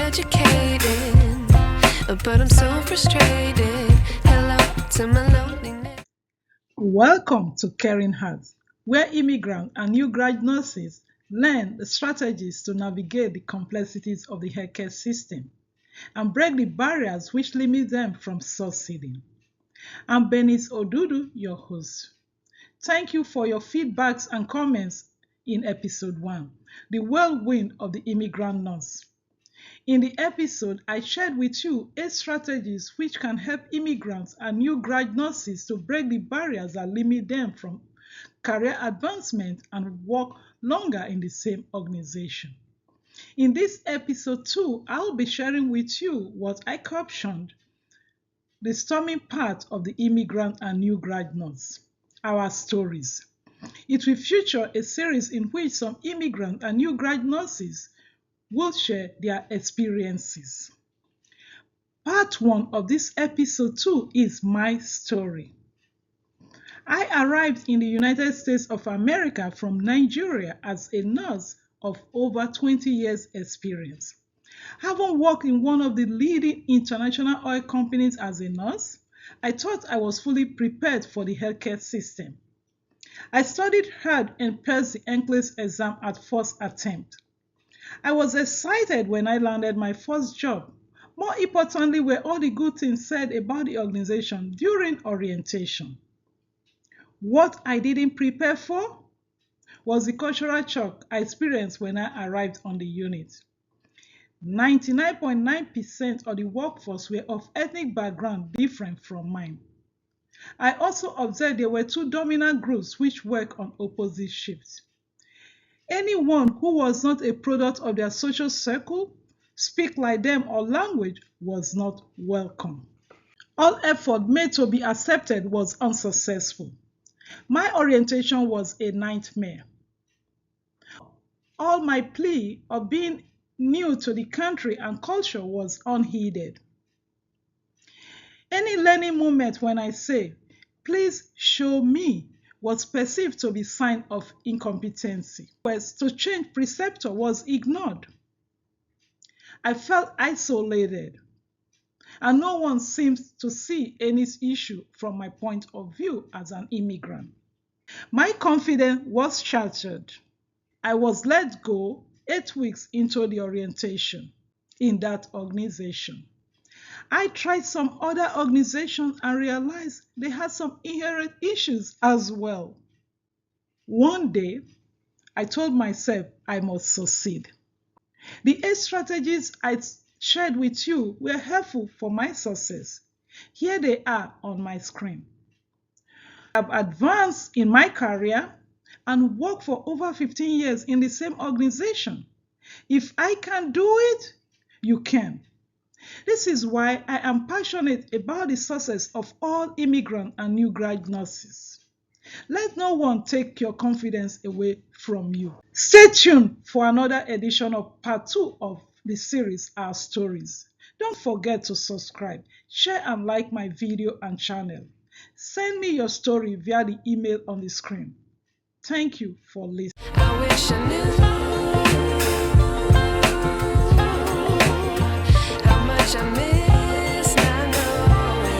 educated, but I'm so frustrated. Hello to my loneliness. Welcome to Caring Hearts, where immigrant and new grad nurses learn the strategies to navigate the complexities of the healthcare system and break the barriers which limit them from succeeding. I'm Bernice Odudu, your host. Thank you for your feedbacks and comments in episode 1, The Whirlwind of the Immigrant Nurse. In the episode, I shared with you 8 strategies which can help immigrants and new grad nurses to break the barriers that limit them from career advancement and work longer in the same organization. In this episode 2, I'll be sharing with you what I captioned the stormy part of the immigrant and new grad nurse, our stories. It will feature a series in which some immigrant and new grad nurses will share their experiences. Part 1 of this episode 2 is my story. I arrived in the United States of America from Nigeria as a nurse of over 20 years experience. Having worked in one of the leading international oil companies as a nurse, I thought I was fully prepared for the healthcare system. I studied hard and passed the NCLEX exam at first attempt. I was excited when I landed my first job. More importantly were all the good things said about the organization during orientation. What I didn't prepare for was the cultural shock I experienced when I arrived on the unit. 99.9% of the workforce were of ethnic background different from mine. I also observed there were 2 dominant groups which work on opposite shifts. Anyone who was not a product of their social circle, speak like them, or language was not welcome. All effort made to be accepted was unsuccessful. My orientation was a nightmare. All my plea of being new to the country and culture was unheeded. Any learning moment when I say, "Please show me," was perceived to be sign of incompetency. Request to change preceptor was ignored. I felt isolated, and no one seemed to see any issue from my point of view as an immigrant. My confidence was shattered. I was let go 8 weeks into the orientation in that organization. I tried some other organizations and realized they had some inherent issues as well. One day, I told myself I must succeed. The 8 strategies I shared with you were helpful for my success. Here they are on my screen. I have advanced in my career and worked for over 15 years in the same organization. If I can do it, you can. This is why I am passionate about the success of all immigrant and new grad nurses. Let no one take your confidence away from you. Stay tuned for another edition of part 2 of the series, Our Stories. Don't forget to subscribe, share and like my video and channel. Send me your story via the email on the screen. Thank you for listening. I wish I knew.